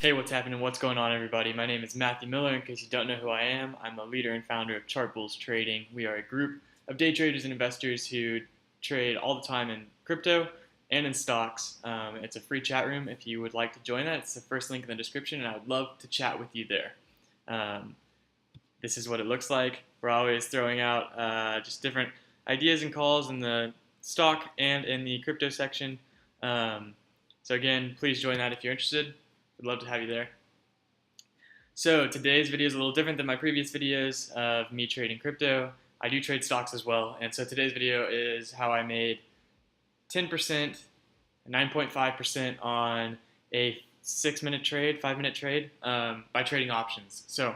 Hey, what's happening? What's going on, everybody? My name is Matthew Miller. In case you don't know who I am, I'm the leader and founder of Chart Bulls Trading. We are a group of day traders and investors who trade all the time in crypto and in stocks. It's a free chat room if you would like to join that. It's the first link in the description, and I would love to chat with you there. Um, this is what it looks like. We're always throwing out just different ideas and calls in the stock and in the crypto section. So again, please join that if you're interested. I'd love to have you there. So today's video is a little different than my previous videos of me trading crypto. I do trade stocks as well, and so today's video is how I made 10%, 9.5% on a 6-minute trade, 5-minute trade by trading options. So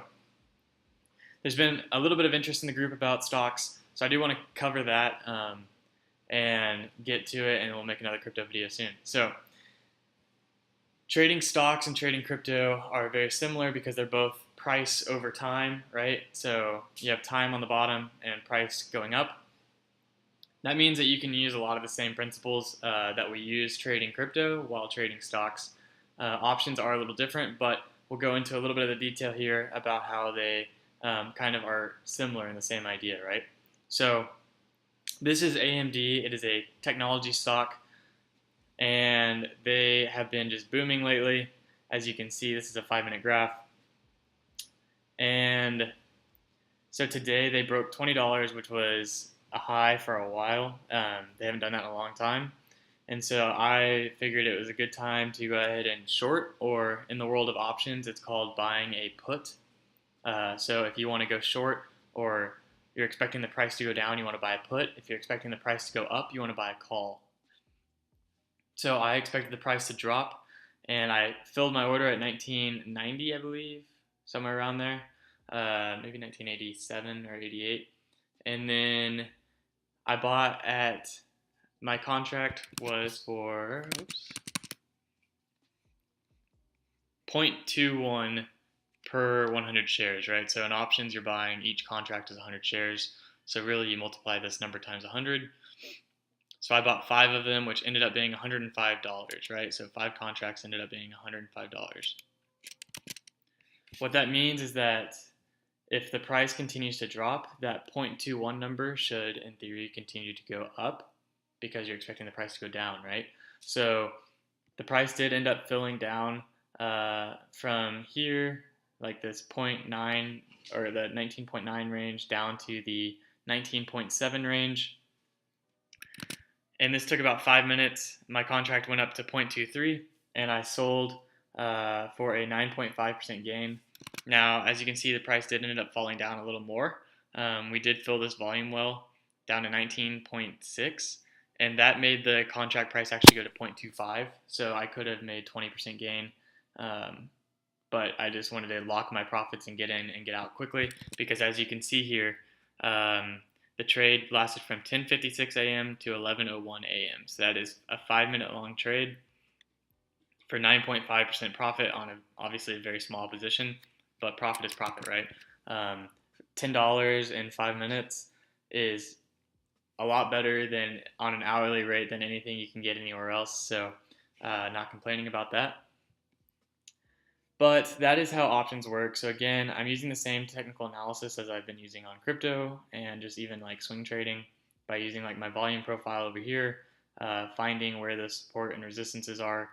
there's been a little bit of interest in the group about stocks, so I do want to cover that and get to it, and we'll make another crypto video soon. So trading stocks and trading crypto are very similar because they're both price over time, right? So you have time on the bottom and price going up. That means that you can use a lot of the same principles that we use trading crypto while trading stocks. Options are a little different, but we'll go into a little bit of the detail here about how they kind of are similar in the same idea, right? So this is AMD. It is a technology stock, and they have been just booming lately. As you can see, this is a 5-minute graph. And so today they broke $20, which was a high for a while. They haven't done that in a long time. And so I figured it was a good time to go ahead and short, or in the world of options, it's called buying a put. So if you want to go short, or you're expecting the price to go down, you want to buy a put. If you're expecting the price to go up, you want to buy a call. So I expected the price to drop, and I filled my order at 1990, I believe, somewhere around there, maybe 1987 or 88. And then I bought at, my contract was for 0.21 per 100 shares, right? So in options, you're buying, each contract is 100 shares. So really, you multiply this number times 100. So I bought 5 of them, which ended up being $105, right? So 5 contracts ended up being $105. What that means is that if the price continues to drop, that 0.21 number should, in theory, continue to go up because you're expecting the price to go down, right? So the price did end up filling down from here, like this 0.9 or the 19.9 range, down to the 19.7 range. And this took about 5 minutes. My contract went up to 0.23, and I sold for a 9.5% gain. Now, as you can see, the price did end up falling down a little more. We did fill this volume well down to 19.6, and that made the contract price actually go to 0.25. So I could have made 20% gain, but I just wanted to lock my profits and get in and get out quickly because, as you can see here, the trade lasted from 10:56 a.m. to 11:01 a.m. So that is a 5-minute long trade for 9.5% profit on obviously a very small position, but profit is profit, right? $10 in 5 minutes is a lot better than on an hourly rate than anything you can get anywhere else. So not complaining about that. But that is how options work. So again, I'm using the same technical analysis as I've been using on crypto and just even like swing trading by using like my volume profile over here, finding where the support and resistances are,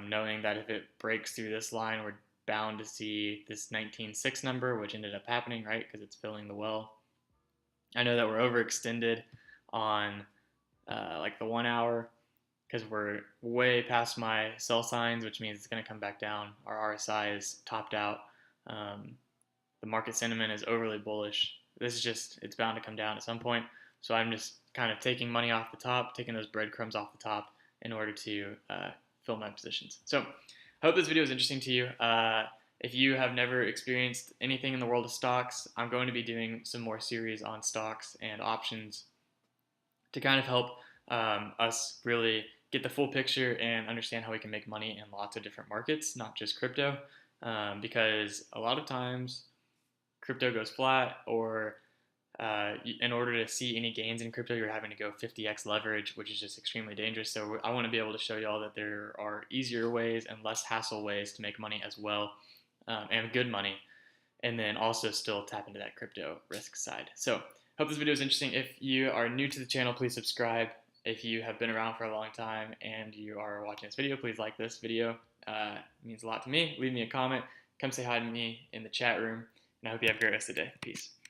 knowing that if it breaks through this line, we're bound to see this 19.6 number, which ended up happening, right? Because it's filling the well. I know that we're overextended on like the 1 hour, because we're way past my sell signs, which means it's going to come back down. Our RSI is topped out. The market sentiment is overly bullish. This is just, it's bound to come down at some point. So I'm just kind of taking money off the top, taking those breadcrumbs off the top in order to fill my positions. So I hope this video is interesting to you. If you have never experienced anything in the world of stocks, I'm going to be doing some more series on stocks and options to kind of help us really get the full picture and understand how we can make money in lots of different markets, not just crypto, because a lot of times crypto goes flat or In order to see any gains in crypto, you're having to go 50x leverage, which is just extremely dangerous. So I want to be able to show you all that there are easier ways and less hassle ways to make money as well, and good money, and then also still tap into that crypto risk side. So hope this video is interesting. If you are new to the channel, please subscribe. If you have been around for a long time and you are watching this video, please like this video. It means a lot to me. Leave me a comment. Come say hi to me in the chat room. And I hope you have a great rest of the day. Peace.